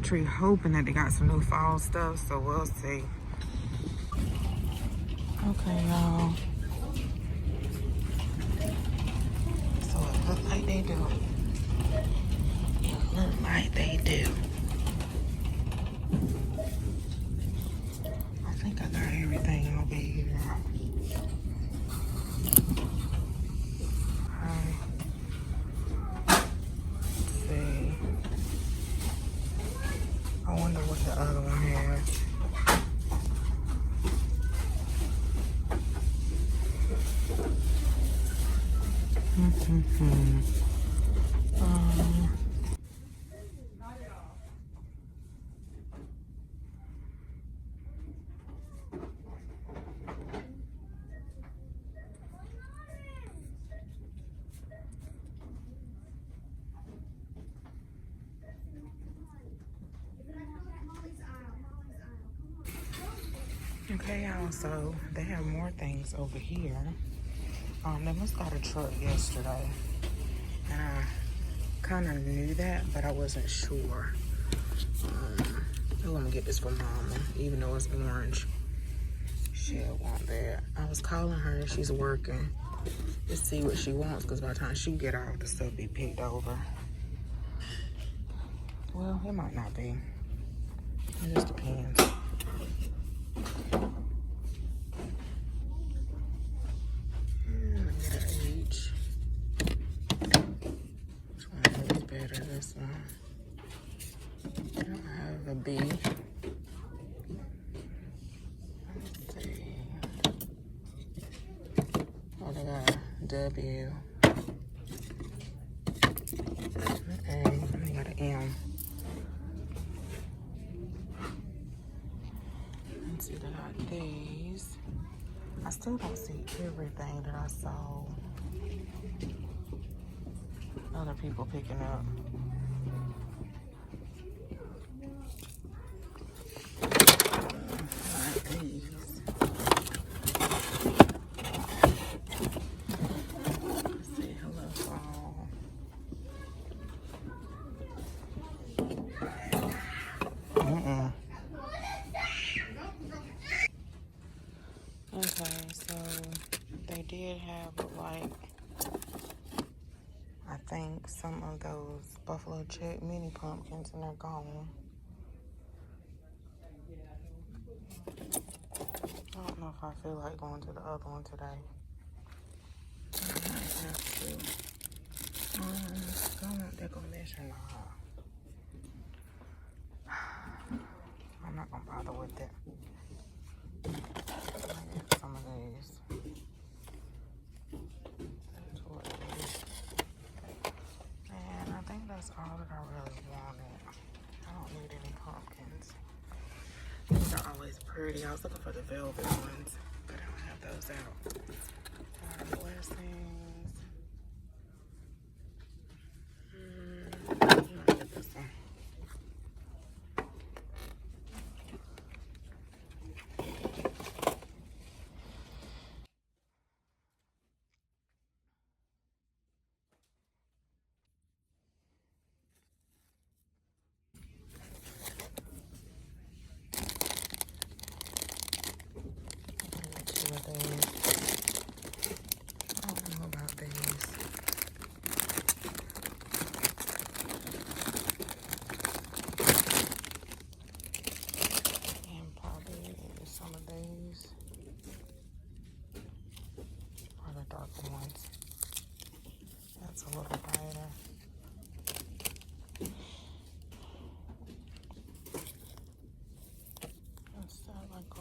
Tree hoping that they got some new fall stuff, so we'll see. Okay, y'all. So it looks like they do. It looks like they do. I think I got everything over here. See. I wonder what the other one has. Okay, y'all, so they have more things over here. They must got a truck yesterday. And I kind of knew that, but I wasn't sure. I'm gonna get this for Mama, even though it's orange. She'll want that. I was calling her, she's working, to see what she wants, because by the time she get off, the stuff be picked over. Well, it might not be. It just depends. This one. I don't have a B. Let's see. Oh, they got a W. An A. And they got an M. Let's see, they got these. I still don't see everything that I saw other people picking up. Okay, so they did have like, I think some of those buffalo check mini pumpkins, and they're gone. I don't know if I feel like going to the other one today. I might have to. I don't know if they're gonna measure or not. I'm not gonna bother with it. I get some of these. That's what it is. And I think that's all that I really wanted. I don't need any pumpkins. These are always pretty. I was looking for the velvet ones, but I don't have those out. Water blessings. I might get this one. That's a little brighter. What's that like? I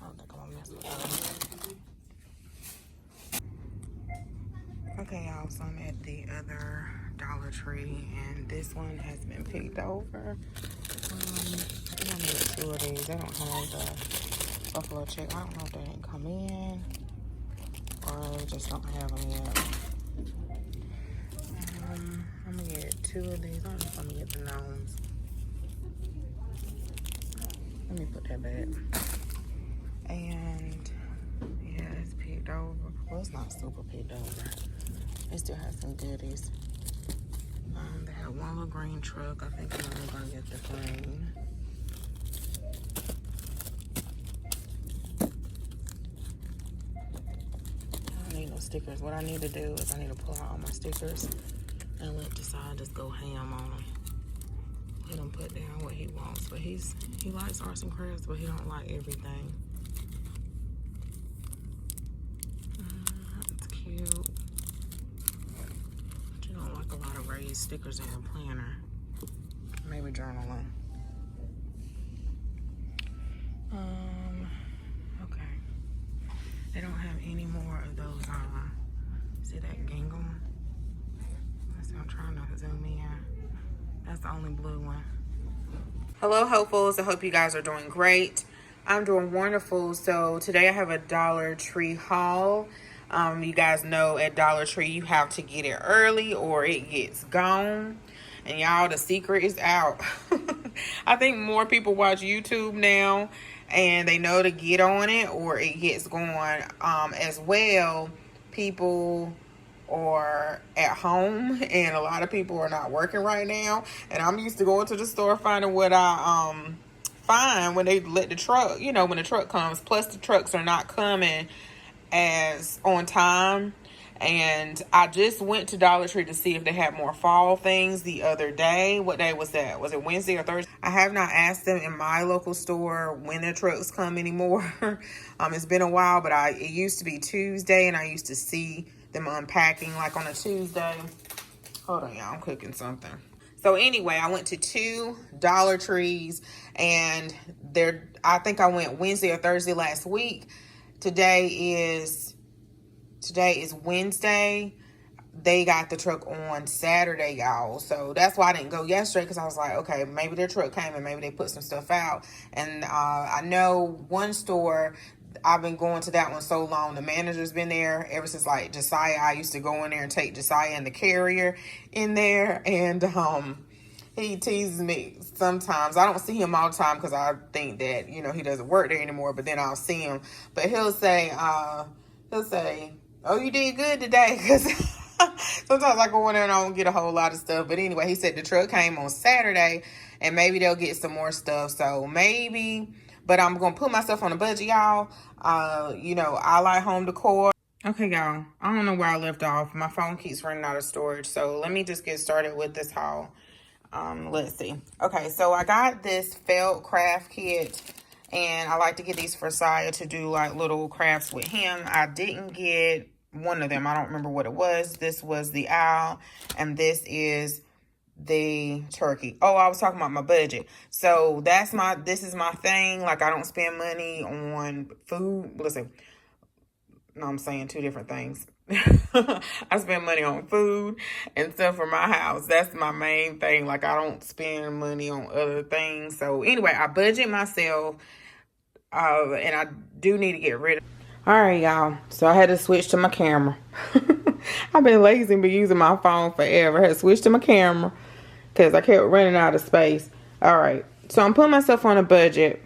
don't think I'm gonna mess with those. Okay, y'all, so I'm at the other Dollar Tree, and this one has been picked over. I don't need two of these. They don't have the buffalo check. I don't know if they didn't come in or they just don't have them yet. I'm gonna get two of these. I don't know if I'm gonna get the gnomes. Let me put that back. And yeah, it's picked over. Well, it's not super picked over. It still has some goodies. They have one little green truck. I think I'm only gonna get the green. I don't need no stickers. What I need to do is I need to pull out all my stickers and let Decide just go ham on them. He don't put down what he wants, but he likes arts and crafts, but he don't like everything. That's cute. But you don't like a lot of raised stickers in your planner. Maybe journaling. Okay. They don't have any more of those. See that gingham? I'm trying to zoom in. That's the only blue one. Hello, hopefuls. I hope you guys are doing great. I'm doing wonderful. So today I have a Dollar Tree haul. You guys know at Dollar Tree you have to get it early or it gets gone. And y'all, the secret is out. I think more people watch YouTube now and they know to get on it or it gets going. As well, people or at home, and a lot of people are not working right now, and I'm used to going to the store finding what I find when they let the truck, you know, when the truck comes. Plus the trucks are not coming as on time. And I just went to Dollar Tree to see if they had more fall things the other day. What day was that? Was it Wednesday or Thursday? I have not asked them in my local store when their trucks come anymore. It's been a while, but it used to be Tuesday, and I used to see them unpacking like on a Tuesday. Hold on, y'all, I'm cooking something. So anyway, I went to 2 Dollar Trees, and I think I went Wednesday or Thursday last week. Today is Wednesday. They got the truck on Saturday, y'all. So that's why I didn't go yesterday, because I was like, okay, maybe their truck came and maybe they put some stuff out. And I know one store, I've been going to that one so long. The manager's been there ever since like Josiah. I used to go in there and take Josiah and the carrier in there. And he teases me sometimes. I don't see him all the time because I think that, you know, he doesn't work there anymore. But then I'll see him. But he'll say, oh, you did good today. Because sometimes I go in there and I don't get a whole lot of stuff. But anyway, he said the truck came on Saturday and maybe they'll get some more stuff. So maybe, but I'm going to put myself on a budget, y'all. You know, I like home decor. Okay, y'all, I don't know where I left off. My phone keeps running out of storage. So let me just get started with this haul. Let's see. Okay, so I got this felt craft kit. And I like to get these for Saya to do like little crafts with him. I didn't get one of them. I don't remember what it was. This was the owl. And this is the turkey. Oh, I was talking about my budget. So this is my thing. Like, I don't spend money on food. Listen, no, I'm saying 2 different things. I spend money on food and stuff for my house. That's my main thing. Like, I don't spend money on other things. So anyway, I budget myself. And I do need to get rid of. All right, y'all. So I had to switch to my camera. I've been lazy and been using my phone forever. I had to switch to my camera because I kept running out of space. All right. So I'm putting myself on a budget.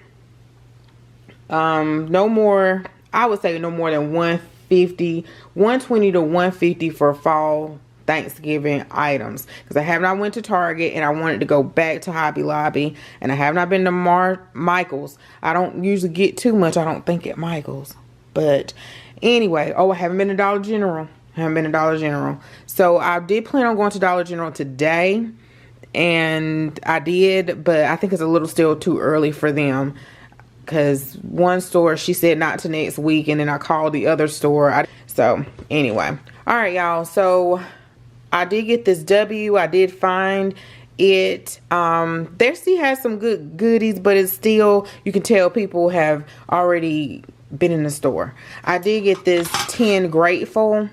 No more, I would say no more than 120 to 150 for fall Thanksgiving items, because I have not went to Target and I wanted to go back to Hobby Lobby, and I have not been to Michael's. I don't usually get too much, I don't think, at Michael's. But anyway, oh, I haven't been to Dollar General. So I did plan on going to Dollar General today, and I did, but I think it's a little still too early for them, because one store, she said not to next week, and then I called the other store. So anyway, all right, y'all. So I did get this W. I did find it. There still has some good goodies, but it's still, you can tell people have already been in the store. I did get this 10 Grateful.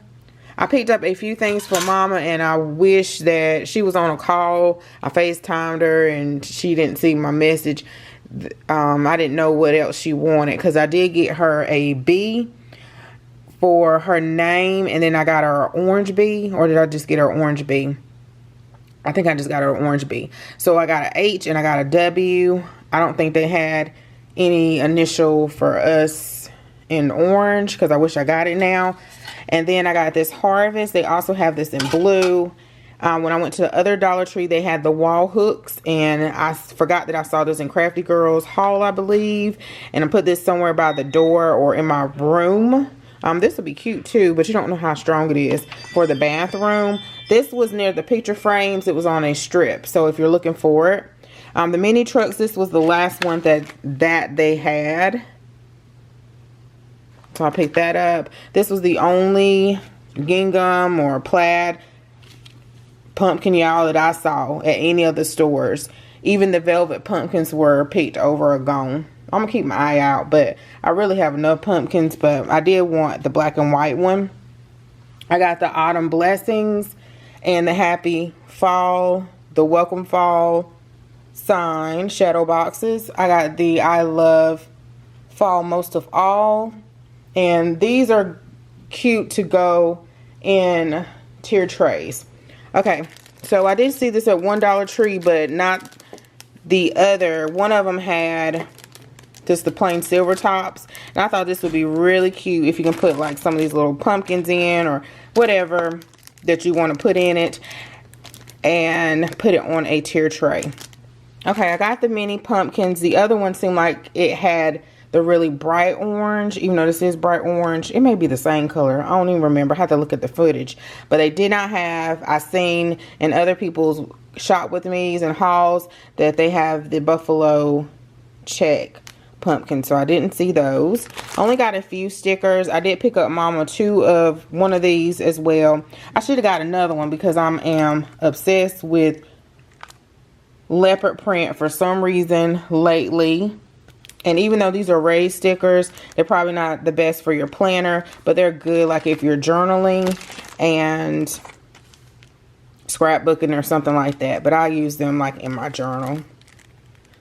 I picked up a few things for Mama, and I wish that she was on a call. I FaceTimed her and she didn't see my message. I didn't know what else she wanted, because I did get her a B for her name, and then I got her an orange B, or did I just get her orange B? I think I just got her an orange B. So I got an H and I got a W. I don't think they had any initial for us in orange, because I wish I got it now. And then I got this Harvest. They also have this in blue. When I went to the other Dollar Tree, they had the wall hooks, and I forgot that I saw this in Crafty Girls haul, I believe. And I put this somewhere by the door or in my room. This would be cute too, but you don't know how strong it is for the bathroom. This was near the picture frames. It was on a strip, so if you're looking for it. The mini trucks, this was the last one that they had. So I picked that up. This was the only gingham or plaid pumpkin, y'all, that I saw at any of the stores. Even the velvet pumpkins were picked over or gone. I'm gonna keep my eye out, but I really have enough pumpkins, but I did want the black and white one. I got the Autumn Blessings and the Happy Fall, the Welcome Fall sign shadow boxes. I got the I Love Fall Most of All, and these are cute to go in tier trays. Okay, so I did see this at one Dollar Tree, but not the other. One of them had just the plain silver tops, and I thought this would be really cute if you can put like some of these little pumpkins in or whatever that you want to put in it and put it on a tier tray. Okay, I got the mini pumpkins. The other one seemed like it had the really bright orange, even though this is bright orange. It may be the same color. I don't even remember. I have to look at the footage. But they did not have, I seen in other people's shop with me's and hauls that they have the buffalo check pumpkin. So I didn't see those. Only got a few stickers. I did pick up Mama 2 of one of these as well. I should have got another one because I am obsessed with leopard print for some reason lately. And even though these are raised stickers, they're probably not the best for your planner, but they're good like if you're journaling and scrapbooking or something like that. But I use them like in my journal.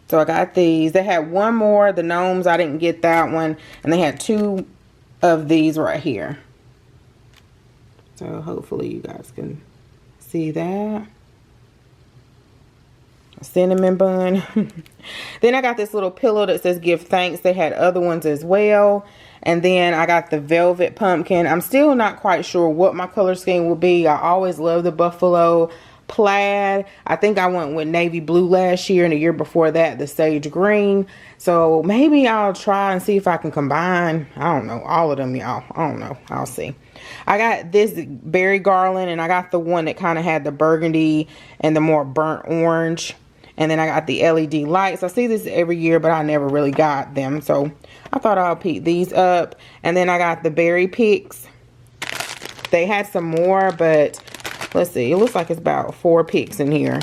So I got these. They had one more, the gnomes. I didn't get that one. And they had 2 of these right here. So hopefully you guys can see that. Cinnamon bun. Then I got this little pillow that says give thanks. They had other ones as well. And then I got the velvet pumpkin. I'm still not quite sure what my color scheme will be. I always love the buffalo plaid. I think I went with navy blue last year, and the year before that the sage green. So maybe I'll try and see if I can combine, I don't know, all of them, y'all. I don't know. I'll see. I got this berry garland, and I got the one that kind of had the burgundy and the more burnt orange. And then I got the LED lights. I see this every year, but I never really got them. So I thought I'll pick these up. And then I got the berry picks. They had some more, but let's see. It looks like it's about 4 picks in here.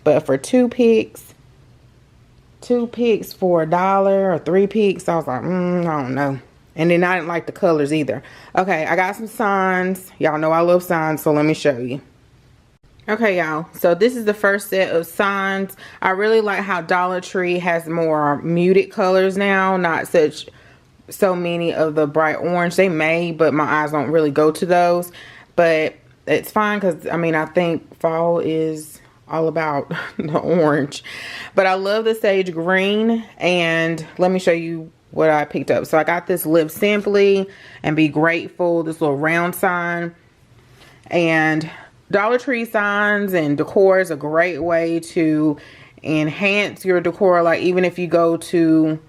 But for 2 picks for $1 or 3 picks, I was like, I don't know. And then I didn't like the colors either. Okay, I got some signs. Y'all know I love signs, so let me show you. Okay, y'all, so this is the first set of signs. I really like how Dollar Tree has more muted colors now, not so many of the bright orange. They may, but my eyes don't really go to those. But it's fine because, I mean, I think fall is all about the orange. But I love the sage green, and let me show you what I picked up. So I got this Live Simply and Be Grateful, this little round sign. And Dollar Tree signs and decor is a great way to enhance your decor. Like even if you go to,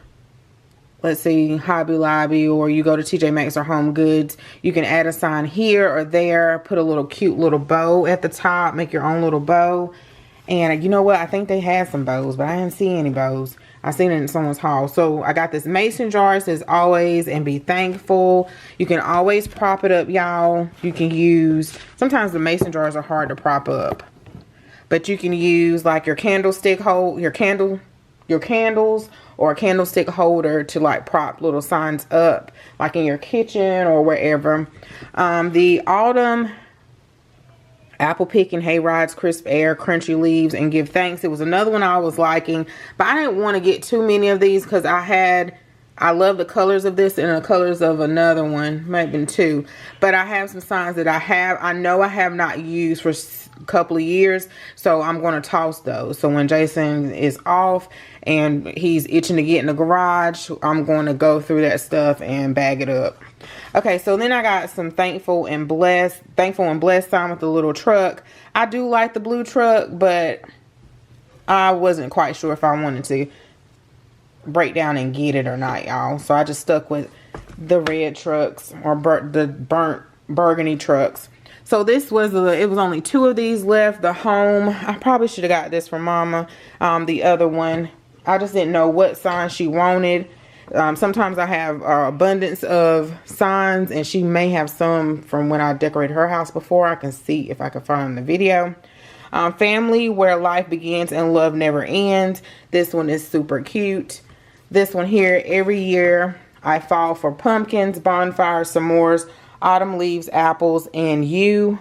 let's see, Hobby Lobby, or you go to TJ Maxx or Home Goods, you can add a sign here or there, put a little cute little bow at the top, make your own little bow. And you know what? I think they had some bows, but I didn't see any bows. I seen it in someone's haul. So I got this mason jar. It says always and be thankful. You can always prop it up, y'all. You can use, sometimes the mason jars are hard to prop up, but you can use like your candlestick hold, your candles or a candlestick holder to like prop little signs up, like in your kitchen or wherever. The autumn apple picking, hay rides, crisp air, crunchy leaves, and give thanks. It was another one I was liking, but I didn't want to get too many of these because I had I love the colors of this and the colors of another one, maybe two. But I have some signs that I know I have not used for a couple of years. So I'm going to toss those. So when Jason is off and he's itching to get in the garage, I'm going to go through that stuff and bag it up. Okay, so then I got some thankful and blessed sign with the little truck. I do like the blue truck, but I wasn't quite sure if I wanted to break down and get it or not, y'all. So I just stuck with the red trucks, or the burnt burgundy trucks. So this was it was only 2 of these left. The home, I probably should have got this from Mama. The other one, I just didn't know what sign she wanted. Sometimes I have abundance of signs, and she may have some from when I decorated her house before. I can see if I can find the video. Family, where life begins and love never ends. This one is super cute. This one here, every year I fall for pumpkins, bonfires, s'mores, autumn leaves, apples, and you.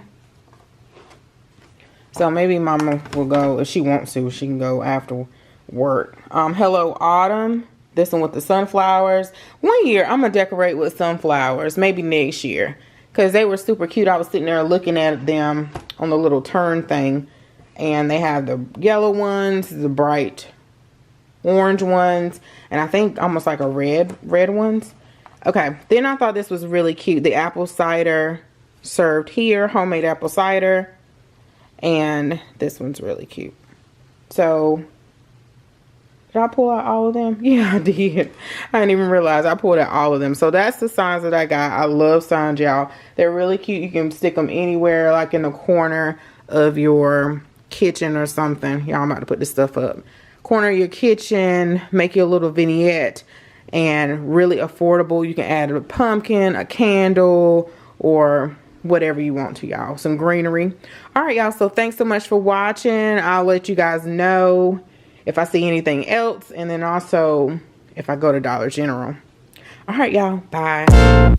So maybe Mama will go, if she wants to, she can go after work. Hello Autumn. This one with the sunflowers. One year I'm going to decorate with sunflowers, maybe next year, because they were super cute. I was sitting there looking at them on the little turn thing, and they have the yellow ones, the bright orange ones, and I think almost like a red ones. Okay, then I thought this was really cute. The apple cider served here, homemade apple cider, and this one's really cute. So did I pull out all of them? Yeah, I did. I didn't even realize I pulled out all of them. So that's the signs that I got. I love signs, y'all. They're really cute. You can stick them anywhere, like in the corner of your kitchen or something. Y'all, I'm about to put this stuff up. Corner of your kitchen, make you a little vignette, and really affordable. You can add a pumpkin, a candle, or whatever you want to, y'all. Some greenery. All right, y'all. So thanks so much for watching. I'll let you guys know if I see anything else, and then also if I go to Dollar General. All right, y'all. Bye.